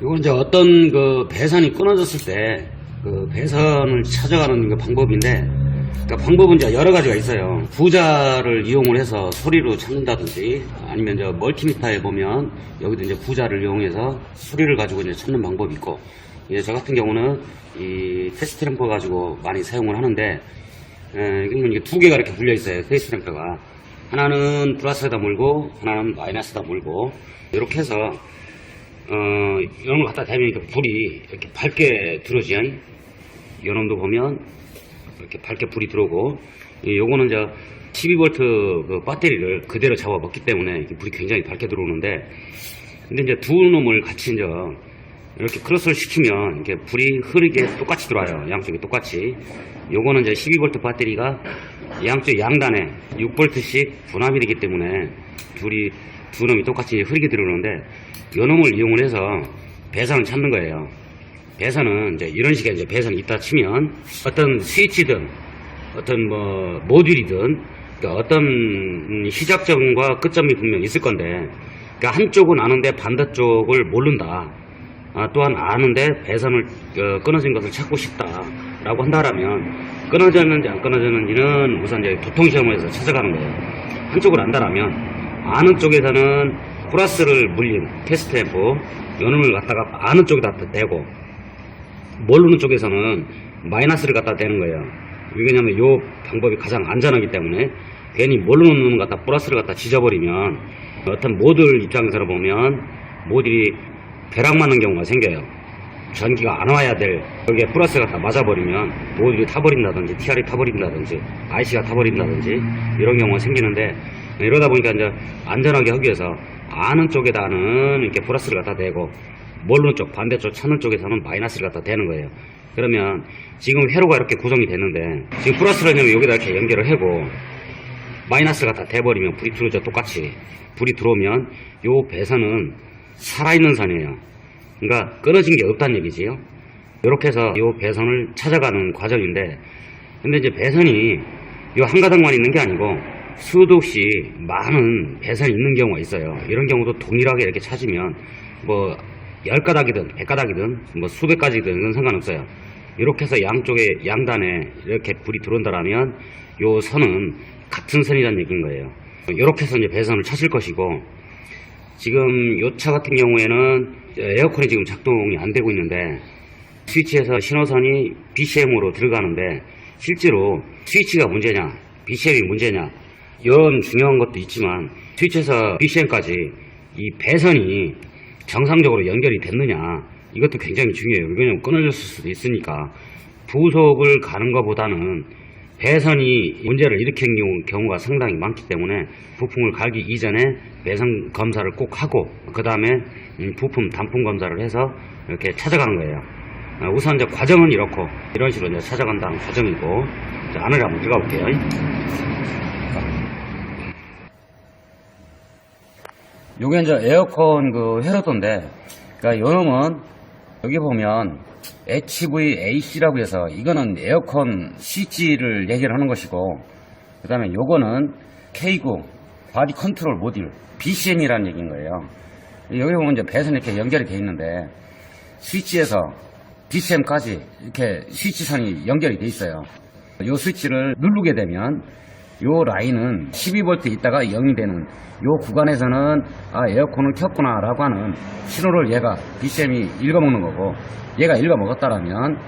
이건 이제 어떤 그 배선이 끊어졌을 때 그 배선을 찾아가는 그 방법인데, 그러니까 방법은 이제 여러 가지가 있어요. 부자를 이용을 해서 소리로 찾는다든지, 아니면 저 멀티미터에 보면 여기도 이제 부자를 이용해서 소리를 가지고 이제 찾는 방법이 있고, 이제 저 같은 경우는 이 테스트 램프 가지고 많이 사용을 하는데, 이게 두 개가 이렇게 불려 있어요. 테스트 램프가 하나는 플러스에다 물고 하나는 마이너스에다 물고, 이렇게 해서 이런 걸 갖다 대면 불이 이렇게 밝게 들어오지. 요놈도 보면 이렇게 밝게 불이 들어오고, 요거는 이제 12V 그 배터리를 그대로 잡아 먹기 때문에 불이 굉장히 밝게 들어오는데, 근데 이제 두 놈을 같이 이제 이렇게 크로스를 시키면 이렇게 불이 흐르게 똑같이 들어와요. 양쪽이 똑같이. 요거는 이제 12V 배터리가 양쪽 양단에 6V씩 분압이 되기 때문에 불이 두 놈이 똑같이 흐르게 들어오는데, 요 놈을 이용을 해서 배선을 찾는 거예요. 배선은 이제 이런 식의 이제 배선이 있다 치면 어떤 스위치든 어떤 뭐 모듈이든, 그러니까 어떤 시작점과 끝점이 분명 있을 건데, 그러니까 한쪽은 아는데 반대쪽을 모른다. 또한 아는데 배선을 끊어진 것을 찾고 싶다라고 한다라면, 끊어졌는지 안 끊어졌는지는 우선 이제 도통시험을 해서 찾아가는 거예요. 한쪽을 안다라면 아는 쪽에서는 플러스를 물린 테스트 램프 요놈을 갖다가 아는 쪽에다 대고, 모르는 쪽에서는 마이너스를 갖다 대는 거예요. 왜냐면 요 방법이 가장 안전하기 때문에, 괜히 모르는 놈을 갖다 플러스를 갖다 지져버리면 어떤 모듈 입장에서 보면 모듈이 벼락 맞는 경우가 생겨요. 전기가 안 와야 될 여기에 플러스가 다 맞아버리면 모듈이 타버린다든지 TR이 타버린다든지 IC가 타버린다든지 이런 경우가 생기는데, 이러다 보니까 이제 안전하게 하기 위해서 아는 쪽에다는 이렇게 플러스를 갖다 대고, 모르는 쪽 반대쪽 찾는 쪽에서는 마이너스를 갖다 대는 거예요. 그러면 지금 회로가 이렇게 구성이 됐는데, 지금 플러스를 여기다 이렇게 연결을 하고 마이너스를 갖다 대버리면 불이 들어오죠. 똑같이 불이 들어오면 요 배선은 살아있는 선이에요. 그러니까 끊어진 게 없다는 얘기지요. 이렇게 해서 요 배선을 찾아가는 과정인데, 근데 이제 배선이 요 한 가닥만 있는 게 아니고 수도 없이 많은 배선이 있는 경우가 있어요. 이런 경우도 동일하게 이렇게 찾으면 뭐 10가닥이든 100가닥이든 뭐 수백 가지든 이건 상관없어요. 이렇게 해서 양쪽에 양단에 이렇게 불이 들어온다라면 요 선은 같은 선이라는 얘기인 거예요. 이렇게 해서 이제 배선을 찾을 것이고, 지금 요 차 같은 경우에는 에어컨이 지금 작동이 안 되고 있는데, 스위치에서 신호선이 BCM으로 들어가는데, 실제로 스위치가 문제냐 BCM이 문제냐 이런 중요한 것도 있지만, 스위치에서 BCM까지 이 배선이 정상적으로 연결이 됐느냐 이것도 굉장히 중요해요. 왜냐면 끊어졌을 수도 있으니까. 부속을 가는 것보다는 배선이 문제를 일으킨 경우가 상당히 많기 때문에 부품을 갈기 이전에 배선 검사를 꼭 하고, 그 다음에 부품 단품 검사를 해서 이렇게 찾아가는 거예요. 우선 이제 과정은 이렇고, 이런 식으로 이제 찾아간다는 과정이고, 안으로 한번 들어가 볼게요. 요게 이제 에어컨 그 회로도인데, 그러니까 요놈은 여기 보면 HVAC라고 해서 이거는 에어컨 스위치를 얘기를 하는 것이고, 그 다음에 요거는 K9 바디 컨트롤 모듈 BCM이라는 얘기인 거예요. 여기 보면 이제 배선이 이렇게 연결이 되어 있는데, 스위치에서 BCM까지 이렇게 스위치선이 연결이 되어 있어요. 요 스위치를 누르게 되면 요 라인은 12V 있다가 0이 되는 요 구간에서는 에어컨을 켰구나 라고 하는 신호를 얘가 BCM이 읽어먹는 거고, 얘가 읽어먹었다라면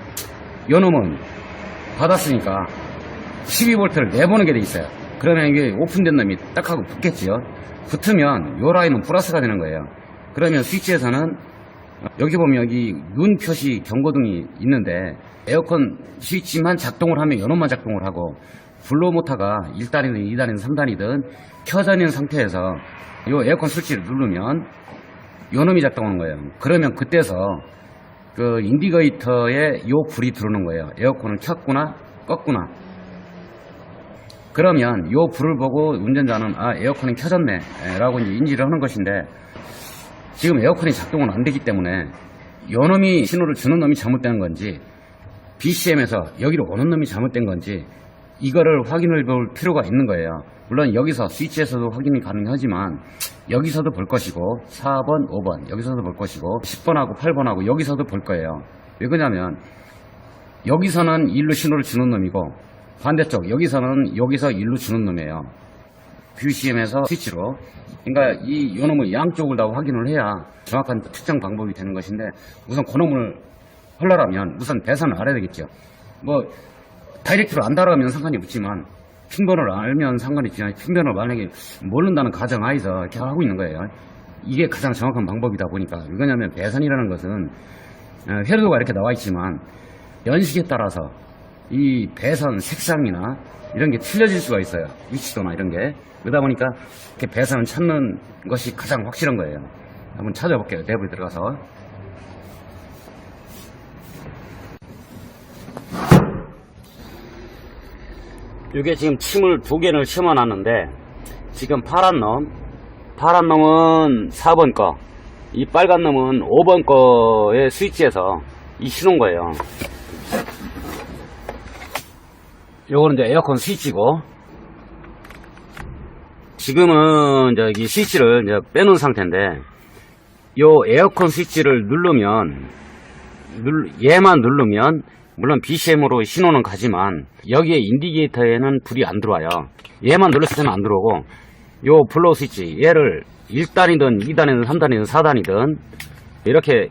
요 놈은 받았으니까 12V를 내보내게 돼 있어요. 그러면 이게 오픈된 놈이 딱 하고 붙겠지요. 붙으면 요 라인은 플러스가 되는 거예요. 그러면 스위치에서는 여기 보면 여기 눈 표시 경고등이 있는데, 에어컨 스위치만 작동을 하면 요 놈만 작동을 하고, 블로 모터가 1단이든 2단이든 3단이든 켜져 있는 상태에서 요 에어컨 스위치를 누르면 요 놈이 작동하는 거예요. 그러면 그때서 그 인디케이터에 요 불이 들어오는 거예요. 에어컨을 켰구나 껐구나. 그러면 요 불을 보고 운전자는 에어컨이 켜졌네 라고 이제 인지를 하는 것인데, 지금 에어컨이 작동은 안 되기 때문에 요 놈이 신호를 주는 놈이 잘못된 건지 BCM에서 여기로 오는 놈이 잘못된 건지 이거를 확인을 볼 필요가 있는 거예요. 물론 여기서 스위치에서도 확인이 가능하지만 여기서도 볼 것이고 4번, 5번 여기서도 볼 것이고 10번하고 8번하고 여기서도 볼 거예요. 왜 그러냐면 여기서는 1루 신호를 주는 놈이고 반대쪽 여기서는 여기서 1루 주는 놈이에요. BCM에서 스위치로. 그러니까 요 놈을 양쪽을 다 확인을 해야 정확한 측정 방법이 되는 것인데, 우선 그놈을 하려면 우선 배선을 알아야 되겠죠. 뭐 다이렉트로 안다라면 상관이 없지만 핀번호를 알면 상관이 있지만 핀번호를 만약에 모른다는 가정하에서 이렇게 하고 있는 거예요. 이게 가장 정확한 방법이다 보니까. 왜냐하면 배선이라는 것은 회로도가 이렇게 나와 있지만 연식에 따라서 이 배선 색상이나 이런 게 틀려질 수가 있어요. 위치도나 이런 게. 그러다 보니까 이렇게 배선을 찾는 것이 가장 확실한 거예요. 한번 찾아볼게요. 내부에 들어가서. 이게 지금 침을 2개를 심어놨는데, 지금 파란 놈은 4번 거, 이 빨간 놈은 5번 거의 스위치에서 이 신호인 거예요. 요거는 이제 에어컨 스위치고, 지금은 저기 스위치를 이제 빼놓은 상태인데, 요 에어컨 스위치를 누르면, 얘만 누르면 물론 BCM으로 신호는 가지만 여기에 인디게이터에는 불이 안 들어와요. 얘만 눌렀을 때는 안 들어오고, 요 블로우 스위치 얘를 1단이든 2단이든 3단이든 4단이든 이렇게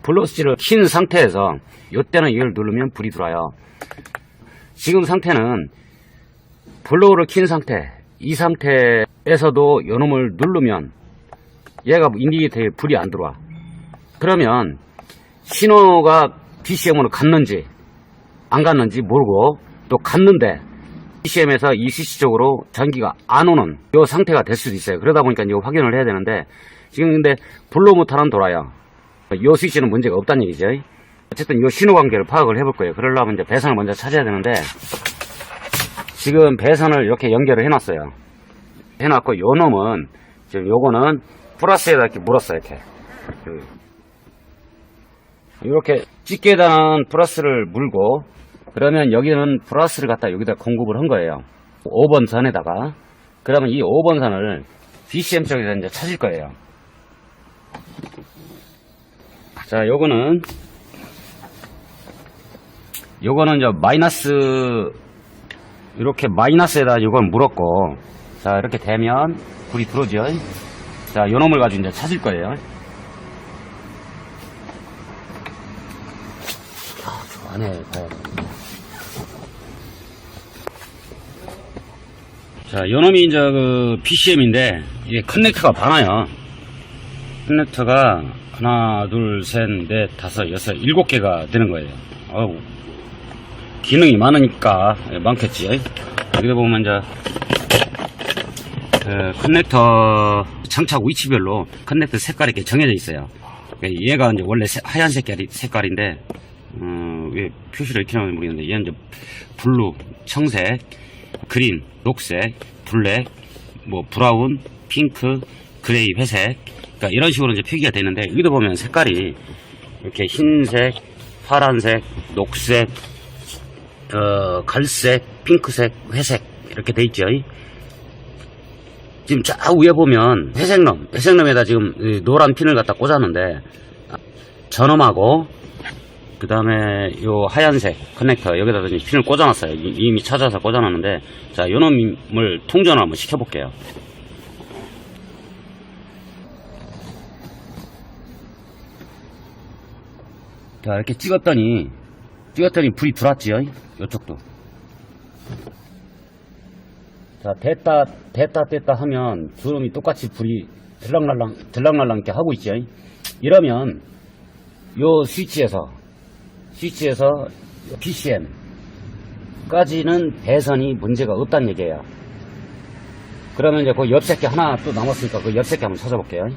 블로우 스위치를 킨 상태에서 요때는 이걸 누르면 불이 들어와요. 지금 상태는 블로우를 킨 상태, 이 상태에서도 요놈을 누르면 얘가 인디게이터에 불이 안 들어와. 그러면 신호가 BCM으로 갔는지 안 갔는지 모르고, 또 갔는데 BCM에서 이 스위치 쪽으로 전기가 안 오는 요 상태가 될 수도 있어요. 그러다 보니까 이거 확인을 해야 되는데, 지금 근데 블로우 모터는 돌아요. 요 스위치는 문제가 없다는 얘기죠. 어쨌든 요 신호 관계를 파악을 해볼 거예요. 그러려면 이제 배선을 먼저 찾아야 되는데, 지금 배선을 이렇게 연결을 해놨어요. 해놨고, 요 놈은 지금 요거는 플러스에다 이렇게 물었어요. 이렇게 집게에다는 플러스를 물고, 그러면 여기는 플러스를 갖다 여기다 공급을 한 거예요. 5번 선에다가. 그러면 이 5번 선을 BCM 쪽에서 이제 찾을 거예요. 자, 요거는 이제 마이너스, 이렇게 마이너스에다 이걸 물었고, 자, 이렇게 되면 불이 들어오죠. 자, 요 놈을 가지고 이제 찾을 거예요. 저 안에 봐야 돼. 자, 요 놈이 이제 그 BCM인데, 이게 커넥터가 많아요. 커넥터가 하나, 둘, 셋, 넷, 다섯, 여섯, 7개가 되는 거예요. 어우, 기능이 많으니까 많겠지. 여기다 보면 이제 커넥터 장착 위치별로 커넥터 색깔이 이렇게 정해져 있어요. 얘가 이제 원래 하얀 색깔인데, 왜 표시를 이렇게 하는지 모르겠는데, 얘는 이제 블루, 청색, 그린, 녹색, 블랙, 뭐 브라운, 핑크, 그레이, 회색, 그러니까 이런 식으로 이제 표기가 되는데, 여기도 보면 색깔이 이렇게 흰색, 파란색, 녹색, 갈색, 핑크색, 회색 이렇게 돼 있죠. 지금 쫙 위에 보면 회색놈에다 지금 노란 핀을 갖다 꽂았는데, 저놈하고 그 다음에 요 하얀색 커넥터 여기다 핀을 꽂아놨어요. 이미 찾아서 꽂아놨는데, 자, 요 놈을 통전을 한번 시켜볼게요. 자, 이렇게 찍었더니 불이 들어왔지요. 요쪽도. 자, 됐다 하면 두 놈이 똑같이 불이 들락날락 이렇게 하고 있죠. 이러면 요 스위치에서 BCM까지는 배선이 문제가 없다는 얘기예요. 그러면 이제 그 옆새끼 하나 또 남았으니까 그 옆새끼 한번 찾아볼게요.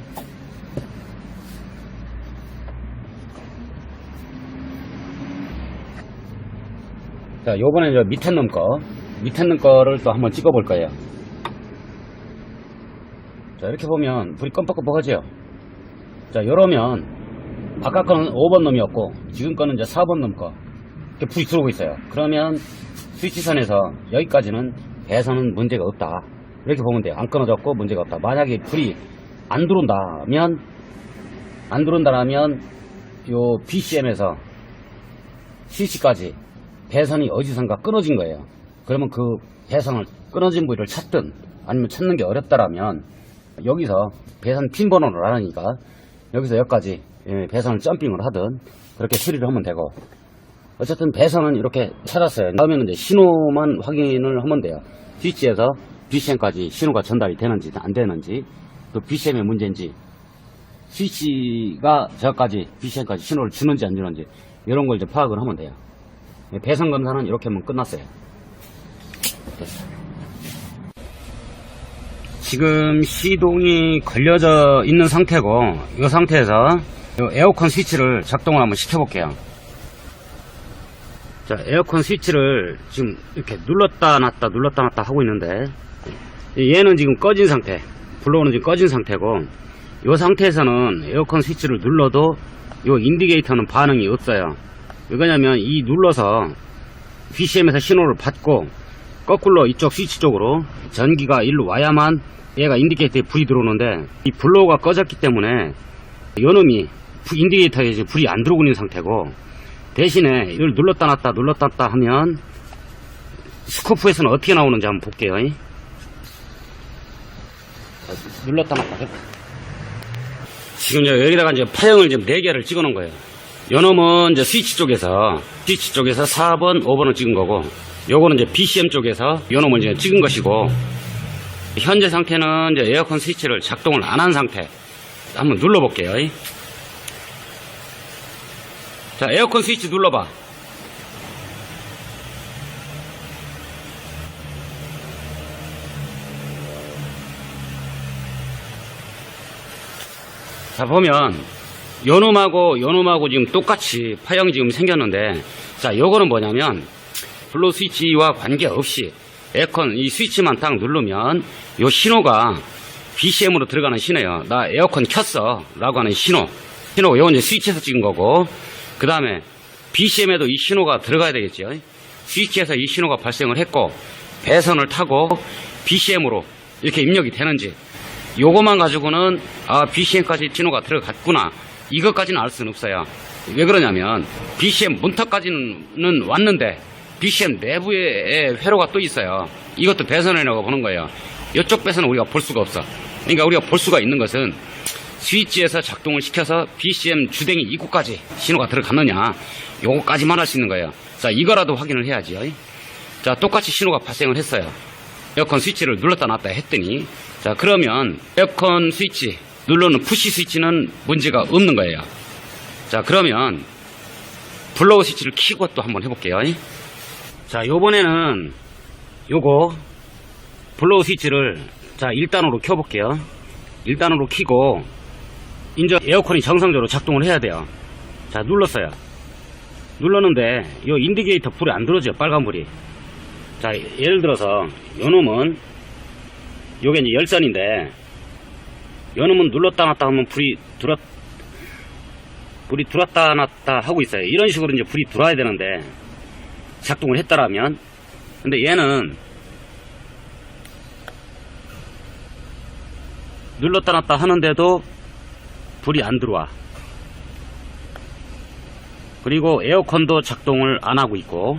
자, 요번에 저 밑에 놈 거를 또 한번 찍어볼 거예요. 자, 이렇게 보면 불이 껌뻑껌뻑하죠. 자, 요러면 아까 거는 5번 놈이었고 지금 거는 이제 4번 놈 거 이렇게 불이 들어오고 있어요. 그러면 스위치선에서 여기까지는 배선은 문제가 없다, 이렇게 보면 돼요. 안 끊어졌고 문제가 없다. 만약에 불이 안 들어온다면 요 BCM에서 스위치까지 배선이 어디선가 끊어진 거예요. 그러면 그 배선을 끊어진 부위를 찾든 아니면 찾는 게 어렵다라면 여기서 배선 핀 번호를 알으니까 여기서 여기까지 배선을 점핑을 하든 그렇게 수리를 하면 되고, 어쨌든 배선은 이렇게 찾았어요. 다음에는 이제 신호만 확인을 하면 돼요. 스위치에서 BCM까지 신호가 전달이 되는지 안 되는지, 또 BCM의 문제인지, 스위치가 저까지 BCM까지 신호를 주는지 안 주는지, 이런 걸 이제 파악을 하면 돼요. 배선 검사는 이렇게 하면 끝났어요. 됐어. 지금 시동이 걸려져 있는 상태고, 이 상태에서 이 에어컨 스위치를 작동을 한번 시켜볼게요. 자, 에어컨 스위치를 지금 이렇게 눌렀다 놨다 하고 있는데, 얘는 지금 꺼진 상태, 블로우는 지금 꺼진 상태고, 이 상태에서는 에어컨 스위치를 눌러도 이 인디게이터는 반응이 없어요. 왜냐면 이 눌러서 BCM에서 신호를 받고 거꾸로 이쪽 스위치 쪽으로 전기가 일로 와야만 얘가 인디게이터에 불이 들어오는데, 이 블로우가 꺼졌기 때문에 요놈이 인디게이터에 이제 불이 안 들어오고 있는 상태고, 대신에 이걸 눌렀다 놨다 하면 스코프에서는 어떻게 나오는지 한번 볼게요. 눌렀다 놨다 해. 지금 여기다가 이제 파형을 지금 4개를 찍어 놓은 거예요. 요놈은 이제 스위치 쪽에서 4번, 5번을 찍은 거고, 요거는 이제 BCM 쪽에서 요놈을 이제 찍은 것이고, 현재 상태는 이제 에어컨 스위치를 작동을 안 한 상태. 한번 눌러볼게요. 자, 에어컨 스위치 눌러봐. 자, 보면 요놈하고 지금 똑같이 파형이 지금 생겼는데, 자, 요거는 뭐냐면 블로우 스위치와 관계없이 에어컨 이 스위치만 딱 누르면 요 신호가 BCM으로 들어가는 신호예요. 나 에어컨 켰어 라고 하는 신호가 요건 이제 스위치에서 찍은 거고, 그 다음에 BCM에도 이 신호가 들어가야 되겠죠. 스위치에서 이 신호가 발생을 했고, 배선을 타고 BCM으로 이렇게 입력이 되는지, 요것만 가지고는 BCM까지 신호가 들어갔구나, 이것까지는 알 수는 없어요. 왜 그러냐면 BCM 문턱까지는 왔는데 BCM 내부에 회로가 또 있어요. 이것도 배선이라고 보는 거예요. 이쪽 배선은 우리가 볼 수가 없어. 그러니까 우리가 볼 수가 있는 것은 스위치에서 작동을 시켜서 BCM 주댕이 입구까지 신호가 들어갔느냐, 요거까지만 할 수 있는 거예요. 자, 이거라도 확인을 해야지요. 자, 똑같이 신호가 발생을 했어요. 에어컨 스위치를 눌렀다 놨다 했더니, 자, 그러면 에어컨 스위치 누르는 푸시 스위치는 문제가 없는 거예요. 자, 그러면 블로우 스위치를 켜고 또 한번 해볼게요. 자, 요번에는 요거 블로우 스위치를 자 1단으로 켜볼게요. 1단으로 켜고 이제 에어컨이 정상적으로 작동을 해야 돼요. 자, 눌렀어요. 눌렀는데 요 인디게이터 불이 안 들어오죠, 빨간불이. 자, 예를 들어서 요놈은 요게 이제 열선인데, 요놈은 눌렀다 놨다 하면 불이 들어왔다 놨다 하고 있어요. 이런 식으로 이제 불이 들어와야 되는데 작동을 했다라면, 근데 얘는 눌렀다 놨다 하는데도 불이 안 들어와. 그리고 에어컨도 작동을 안 하고 있고.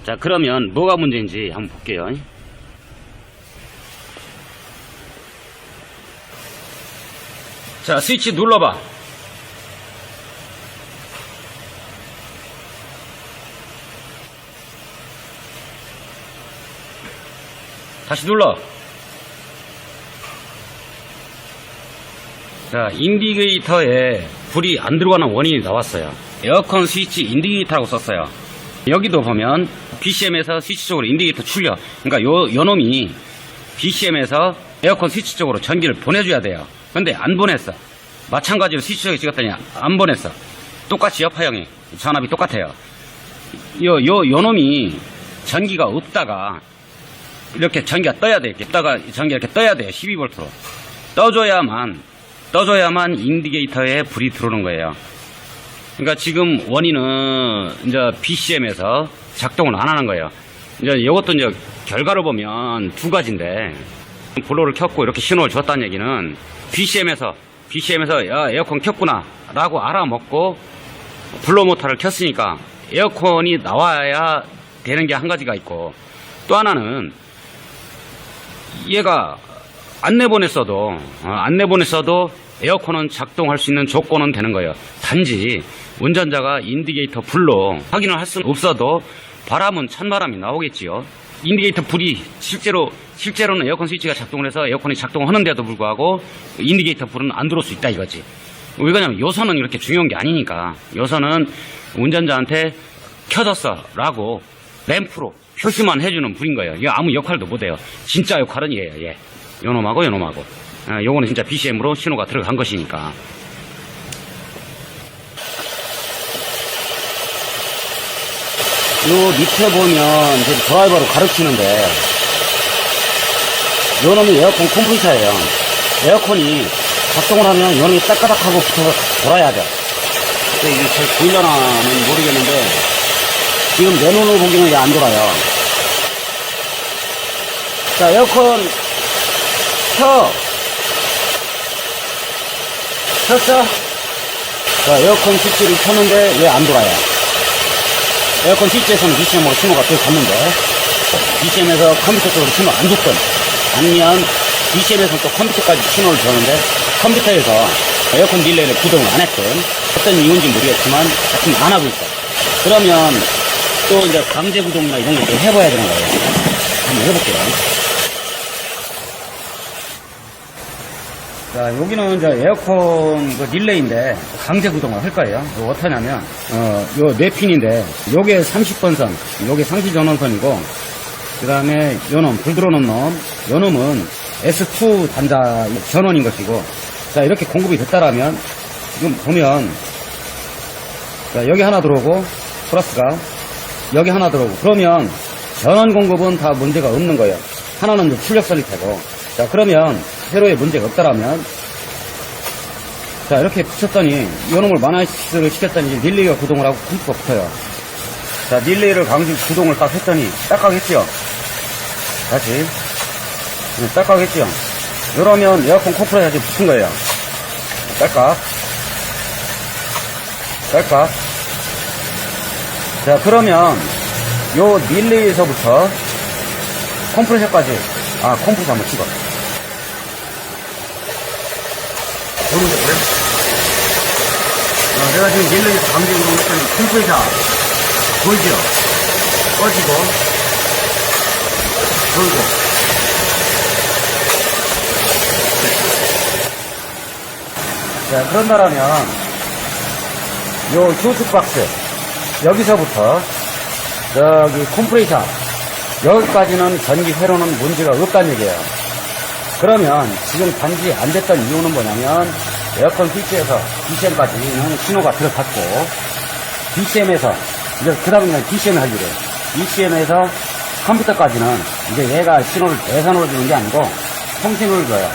자, 그러면 뭐가 문제인지 한번 볼게요. 자, 스위치 눌러봐. 다시 눌러. 자, 인디게이터에 불이 안 들어가는 원인이 나왔어요. 에어컨 스위치 인디게이터라고 썼어요. 여기도 보면 BCM에서 스위치 쪽으로 인디게이터 출력. 그러니까 요 놈이 BCM에서 에어컨 스위치 쪽으로 전기를 보내줘야 돼요. 근데 안 보냈어. 마찬가지로 스위치 쪽에 찍었더니 안 보냈어. 똑같이 옆파형이 전압이 똑같아요. 요 놈이 전기가 없다가 이렇게 전기가 떠야 돼. 있다가 전기가 이렇게 떠야 돼요. 12V로. 떠줘야만 인디게이터에 불이 들어오는 거예요. 그러니까 지금 원인은 이제 BCM에서 작동을 안 하는 거예요. 이제 이것도 이제 결과를 보면 두 가지인데, 블로를 켰고 이렇게 신호를 줬다는 얘기는 BCM에서 야, 에어컨 켰구나 라고 알아먹고 블로 모터를 켰으니까 에어컨이 나와야 되는 게 한 가지가 있고, 또 하나는 얘가 안 내보냈어도 에어컨은 작동할 수 있는 조건은 되는 거예요. 단지 운전자가 인디게이터 불로 확인을 할 수는 없어도 바람은 찬바람이 나오겠지요. 인디게이터 불이 실제로는 에어컨 스위치가 작동을 해서 에어컨이 작동하는데도 불구하고 인디게이터 불은 안 들어올 수 있다 이거지. 왜 그러냐면 요선은 이렇게 중요한 게 아니니까. 요선은 운전자한테 켜졌어 라고 램프로 표시만 해주는 불인 거예요. 이거 아무 역할도 못해요. 진짜 역할은 얘예요. 얘. 요놈하고 요거는 진짜 BCM으로 신호가 들어간 것이니까. 요 밑에 보면 지금 드라이버로 가르치는데, 요놈이 에어컨 컴프레셔예요. 에어컨이 작동을 하면 요놈이 따까닥하고 붙어서 돌아야 돼. 근데 이게 잘 보이려나는 모르겠는데, 지금 내 눈으로 보기는 안 돌아요. 자, 에어컨 켰어? 자, 에어컨 스위치를 켰는데 왜 안 돌아요? 에어컨 스위치에서는 BCM으로 신호가 들어갔는데, BCM에서 컴퓨터 쪽으로 신호 안 줬던, 아니면 BCM에서 또 컴퓨터까지 신호를 줬는데 컴퓨터에서 에어컨 릴레이를 구동을 안 했던, 어떤 이유인지 모르겠지만 하여튼 안 하고 있어. 그러면 또 이제 강제 구동이나 이런 것도 해봐야 되는 거예요. 한번 해볼게요. 자, 여기는 이제 에어컨 그 릴레이인데 강제 구동을 할 거예요. 이거 어떻게 하냐면, 요 4핀인데, 요게 30번 선, 요게 상시 전원선이고, 그 다음에 요놈, 불 들어오는 놈, 요놈은 S2 단자 전원인 것이고, 자, 이렇게 공급이 됐다라면, 지금 보면, 자, 여기 하나 들어오고, 플러스가, 여기 하나 들어오고, 그러면 전원 공급은 다 문제가 없는 거예요. 하나는 이제 출력선일 테고. 자, 그러면 세로에 문제가 없다라면, 자, 이렇게 붙였더니 요놈을 마이너스를 시켰더니 릴레이가 구동을 하고 컴퓨터가 붙어요. 자, 릴레이를 강제 구동을 딱 했더니 딱하겠죠. 다시 딱하겠죠. 이러면 에어컨 컴프레셔가 지금 붙은 거예요. 딸깍. 자, 그러면 요 릴레이에서부터 컴프레셔까지, 컴프레셔 한번 찍어. 내가 지금 릴레이에서 강제로 했더니 컴프레셔 보이죠? 꺼지고, 돌고. 자, 그런다라면 요 휴즈박스 여기서부터 저기 컴프레셔 여기까지는 전기 회로는 문제가 없다는 얘기예요. 그러면 지금 단지 안 됐던 이유는 뭐냐면, 에어컨 스위치에서 BCM까지는 신호가 들어갔고, BCM에서 이제 그 다음에 그냥 BCM 할 일이에요. BCM에서 컴퓨터까지는 이제 얘가 신호를 계산으로 주는 게 아니고 통신을 줘요.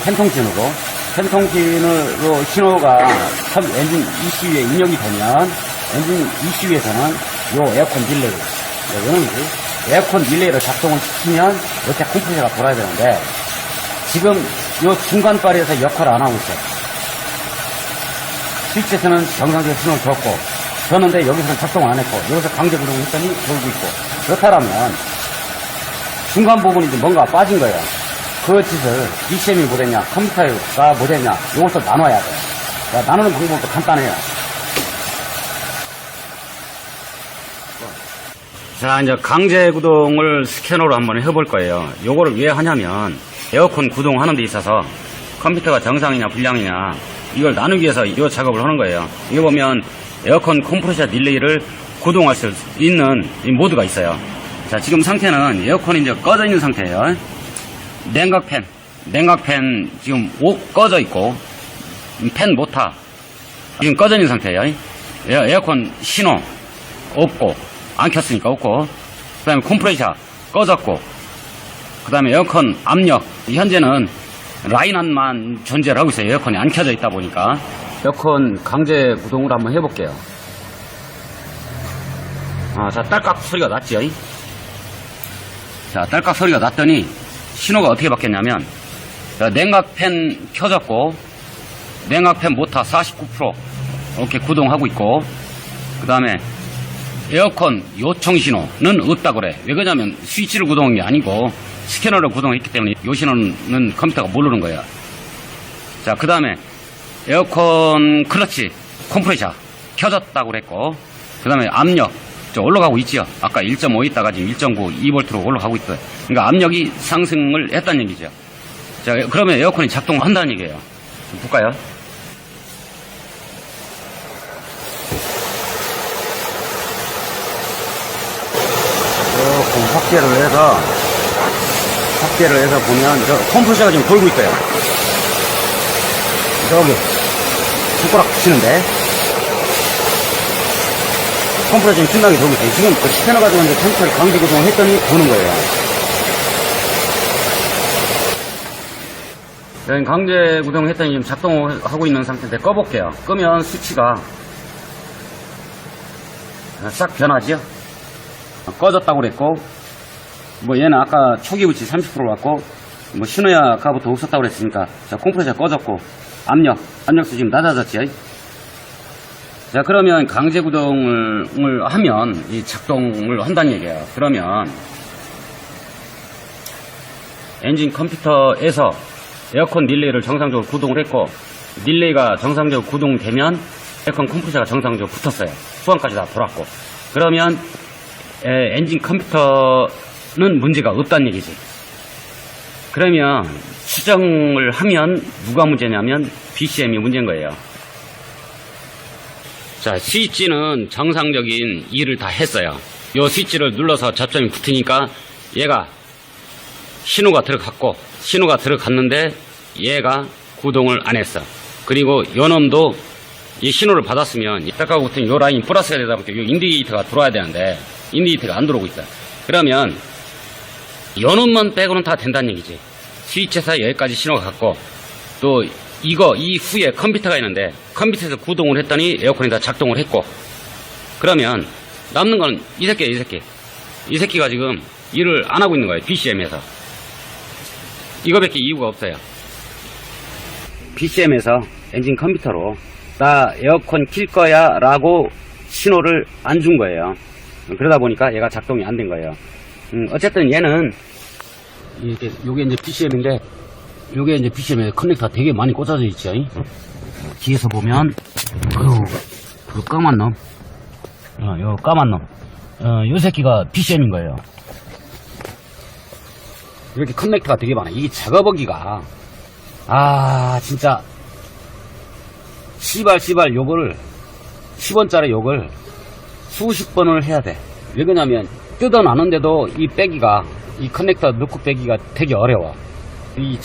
펜통신으로. 펜통신으로 신호가 엔진 ECU에 입력이 되면, 엔진 ECU에서는 요 에어컨 릴레이, 이거는 에어컨 릴레이를 작동을 시키면 이렇게 컴프레셔가 돌아야 되는데, 지금 요 중간발에서 역할을 안 하고 있어요. 스위치에서는 정상적인 신호를 줬는데 여기서는 작동을 안 했고, 여기서 강제 구동을 했더니 돌고 있고. 그렇다면 중간 부분이 뭔가 빠진 거예요. 그 짓을 BCM이 못했냐, 컴퓨터가 못했냐, 이것도 나눠야 돼요. 자, 나누는 방법도 간단해요. 자, 이제 강제 구동을 스캐너로 한번 해볼 거예요. 요거를 왜 하냐면, 에어컨 구동하는 데 있어서 컴퓨터가 정상이냐 불량이냐 이걸 나누기 위해서 이 작업을 하는 거예요. 이거 보면 에어컨 컴프레셔 릴레이를 구동할 수 있는 이 모드가 있어요. 자, 지금 상태는 에어컨이 이제 꺼져 있는 상태예요. 냉각팬 지금 꺼져 있고, 팬 모터 지금 꺼져 있는 상태예요. 에어컨 신호 없고, 안 켰으니까 없고, 그 다음에 컴프레셔 꺼졌고, 그 다음에 에어컨 압력, 현재는 라인안만 존재를 하고 있어요. 에어컨이 안 켜져 있다 보니까. 에어컨 강제 구동을 한번 해볼게요. 자, 딸깍 소리가 났죠. 자, 딸깍 소리가 났더니 신호가 어떻게 바뀌었냐면 냉각팬 켜졌고 냉각팬 모터 49% 이렇게 구동하고 있고 그 다음에 에어컨 요청 신호는 없다고 그래. 왜 그러냐면 스위치를 구동한 게 아니고 스캐너를 구동했기 때문에 요 신호는 컴퓨터가 모르는 거야. 자, 그 다음에 에어컨 클러치 컴프레셔 켜졌다고 그랬고 그 다음에 압력 올라가고 있지요. 아까 1.5 있다가 지금 1.9 2V로 올라가고 있어요. 그러니까 압력이 상승을 했다는 얘기죠. 자, 그러면 에어컨이 작동한다는 얘기예요. 좀 볼까요? 조금 확대를 해서 보면 저 컴프레셔가 지금 돌고 있어요. 저기 손가락 붙이는데 컴프레셔 지금 신나게 돌고 있어요. 지금 그 스캐너 가지고 이제 컴퓨터를 강제 구동을 했더니 도는 거예요. 강제 구동을 했더니 지금 작동하고 있는 상태인데 꺼볼게요. 끄면 수치가 싹 변하죠. 꺼졌다고 그랬고 뭐 얘는 아까 초기 부치 30% 갖고 뭐 신호야 아까부터 없었다고 그랬으니까 자, 컴프레셔 꺼졌고 압력수 지금 낮아졌지. 자, 그러면 강제 구동을 하면 이 작동을 한다는 얘기예요. 그러면 엔진 컴퓨터에서 에어컨 릴레이를 정상적으로 구동을 했고 릴레이가 정상적으로 구동되면 에어컨 컴프레셔가 정상적으로 붙었어요. 수완까지 다 돌았고 그러면 엔진 컴퓨터는 문제가 없다는 얘기지. 그러면 수정을 하면 누가 문제냐면 BCM이 문제인 거예요. 자, 스위치는 정상적인 일을 다 했어요. 이 스위치를 눌러서 접점이 붙으니까 얘가 신호가 들어갔는데 얘가 구동을 안 했어. 그리고 요 놈도 이 신호를 받았으면 아까 같은 요 라인 플러스가 되다 보니까 요 인디케이터가 들어와야 되는데 인디케이터가 안 들어오고 있어. 그러면 요 놈만 빼고는 다 된다는 얘기지. 스위치에서 여기까지 신호가 갔고 또 이 후에 컴퓨터가 있는데 컴퓨터에서 구동을 했더니 에어컨이 다 작동을 했고 그러면 남는 건 이 새끼가 지금 일을 안 하고 있는 거예요. BCM에서 이거밖에 이유가 없어요. BCM에서 엔진 컴퓨터로 나 에어컨 킬 거야 라고 신호를 안 준 거예요. 그러다 보니까 얘가 작동이 안 된 거예요. 어쨌든 얘는 요게 이제 BCM인데 요게 이제 BCM에 커넥터가 되게 많이 꽂아져 있죠. 뒤에서 보면 그 까만 놈 요 까만 놈 요 새끼가 BCM인 거예요. 이렇게 커넥터가 되게 많아. 이 작업하기가 진짜 씨발 요거를 10원짜리 요걸 수십 번을 해야 돼. 왜 그러냐면 뜯어나는데도 이 커넥터 넣고 빼기가 되게 어려워. 이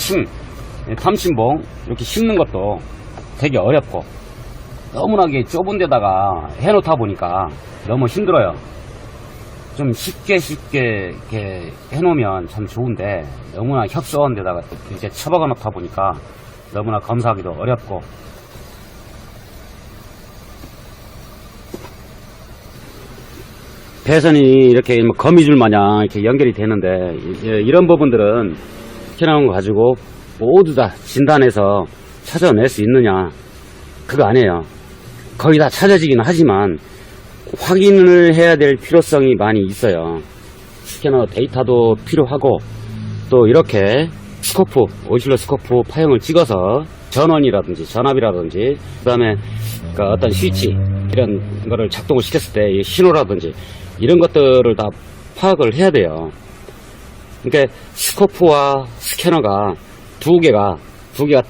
탐심봉 이렇게 심는 것도 되게 어렵고 너무나게 좁은 데다가 해놓다 보니까 너무 힘들어요. 좀 쉽게 이렇게 해놓으면 참 좋은데 너무나 협소한 데다가 이제 처박아 놓다 보니까 너무나 검사하기도 어렵고 배선이 이렇게 거미줄 마냥 이렇게 연결이 되는데 이런 부분들은 스캐너한 거 가지고 모두 다 진단해서 찾아낼 수 있느냐, 그거 아니에요. 거의 다 찾아지긴 하지만 확인을 해야 될 필요성이 많이 있어요. 스캐너 데이터도 필요하고 또 이렇게 스코프, 오실로스코프 파형을 찍어서 전원이라든지 전압이라든지 그 다음에 어떤 스위치 이런 거를 작동을 시켰을 때 신호라든지 이런 것들을 다 파악을 해야 돼요. 그러니까 스코프와 스캐너가 두 개가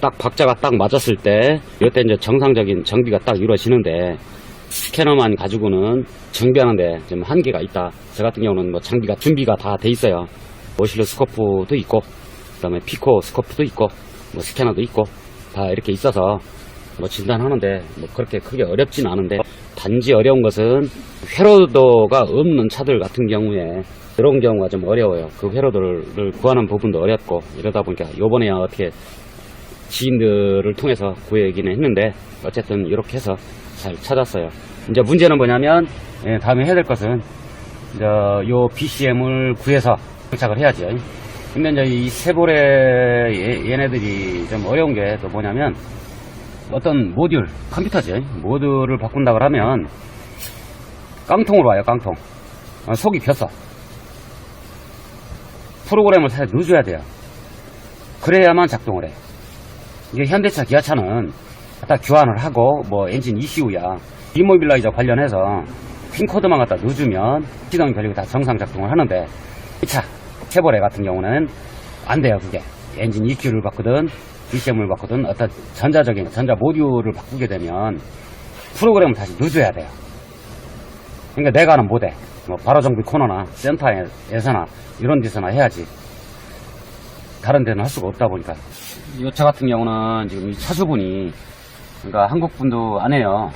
딱 박자가 딱 맞았을 때 이때 이제 정상적인 정비가 딱 이루어지는데 스캐너만 가지고는 정비하는데 좀 한계가 있다. 저 같은 경우는 뭐 장비가 준비가 다 돼 있어요. 오실로스코프도 있고 그다음에 피코 스코프도 있고 뭐 스캐너도 있고 다 이렇게 있어서 뭐 진단하는데 뭐 그렇게 크게 어렵진 않은데 단지 어려운 것은 회로도가 없는 차들 같은 경우에 그런 경우가 좀 어려워요. 그 회로도를 구하는 부분도 어렵고 이러다 보니까 요번에야 어떻게 지인들을 통해서 구해기는 했는데 어쨌든 이렇게 해서 잘 찾았어요. 이제 문제는 뭐냐면 다음에 해야 될 것은 이제 요 BCM을 구해서 장착을 해야죠. 근데 이제 이 세보레 얘네들이 좀 어려운 게 또 뭐냐면 어떤 모듈, 컴퓨터지. 모듈을 바꾼다고 하면 깡통으로 와요, 깡통. 속이 폈어. 프로그램을 잘 넣어줘야 돼요. 그래야만 작동을 해. 이게 현대차, 기아차는 갖다 교환을 하고, 뭐 엔진 ECU야. 이모빌라이저 관련해서 핀코드만 갖다 넣어주면 시동이 걸리고 다 정상 작동을 하는데, 이 차, 세보레 같은 경우는 안 돼요, 그게. 엔진 ECU를 바꾸든, BCM을 바꾸든, 어떤 전자적인, 전자 모듈을 바꾸게 되면 프로그램을 다시 넣어줘야 돼요. 그러니까 내가는 못해. 뭐 바로 정비 코너나 센터에서나 이런 데서나 해야지. 다른 데는 할 수가 없다 보니까. 이 차 같은 경우는 지금 이 차주분이, 그러니까 한국 분도 안 해요.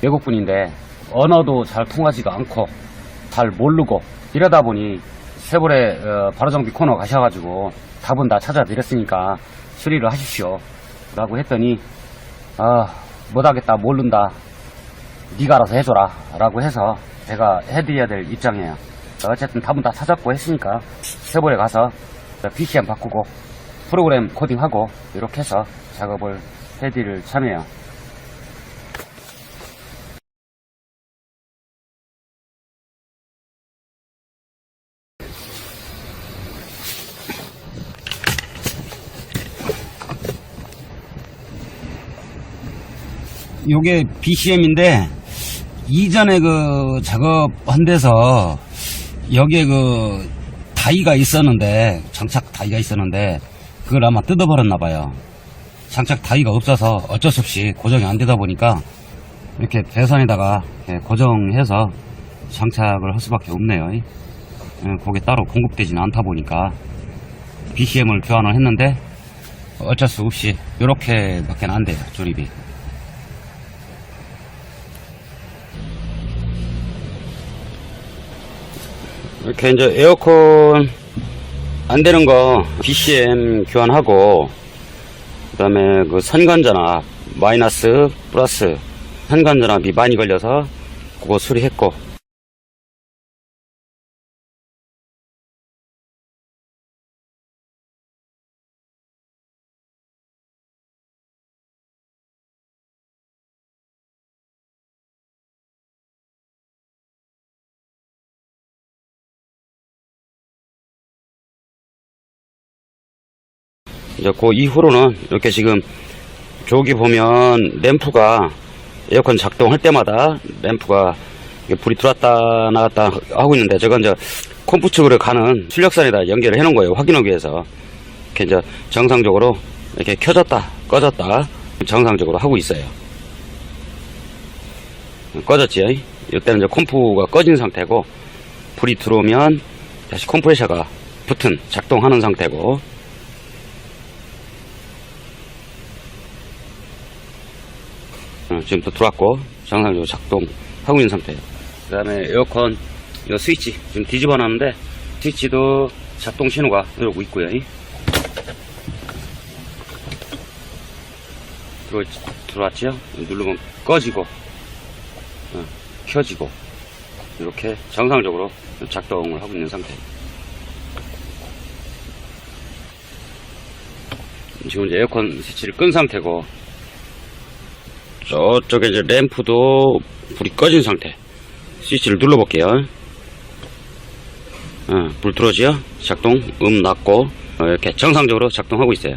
외국 분인데 언어도 잘 통하지가 않고 잘 모르고 이러다 보니 세보레 바로 정비 코너 가셔가지고 답은 다 찾아드렸으니까 수리를 하십시오 라고 했더니 못하겠다, 모른다, 네가 알아서 해줘라 라고 해서 제가 해드려야 될 입장이에요. 어쨌든 답은 다 찾았고 했으니까 세보레 가서 BCM 바꾸고 프로그램 코딩하고 이렇게 해서 작업을 해드릴 참이에요. 요게 BCM인데 이전에 그 작업한 데서 여기에 그 다이가 있었는데, 장착 다이가 있었는데 그걸 아마 뜯어버렸나 봐요. 장착 다이가 없어서 어쩔 수 없이 고정이 안 되다 보니까 이렇게 배선에다가 고정해서 장착을 할 수밖에 없네요. 그게 따로 공급되지는 않다 보니까 BCM을 교환을 했는데 어쩔 수 없이 이렇게 밖에 안 돼요, 조립이. 이렇게 이제 에어컨 안 되는 거 BCM 교환하고, 그 다음에 그 선관전압 마이너스 플러스 선관전압이 많이 걸려서 그거 수리했고, 이제 그 이후로는 이렇게 지금 저기 보면 램프가 에어컨 작동할 때마다 램프가 불이 들어왔다 나갔다 하고 있는데, 저건 이제 컴프 측으로 가는 출력선에다 연결을 해 놓은 거예요. 확인하기 위해서. 이렇게 이제 정상적으로 이렇게 켜졌다 꺼졌다 정상적으로 하고 있어요. 꺼졌지. 이때는 이제 컴프가 꺼진 상태고, 불이 들어오면 다시 컴프레셔가 붙은 작동하는 상태고, 지금 또 들어왔고 정상적으로 작동하고 있는 상태예요. 그 다음에 에어컨 이 스위치 지금 뒤집어 놨는데 스위치도 작동 신호가 이러고 있고요. 들어왔죠? 누르면 꺼지고 켜지고 이렇게 정상적으로 작동을 하고 있는 상태예요. 지금 이제 에어컨 스위치를 끈 상태고, 저쪽에 이제 램프도 불이 꺼진 상태. 스위치를 눌러볼게요. 불 들어오지요? 작동, 낮고, 이렇게 정상적으로 작동하고 있어요.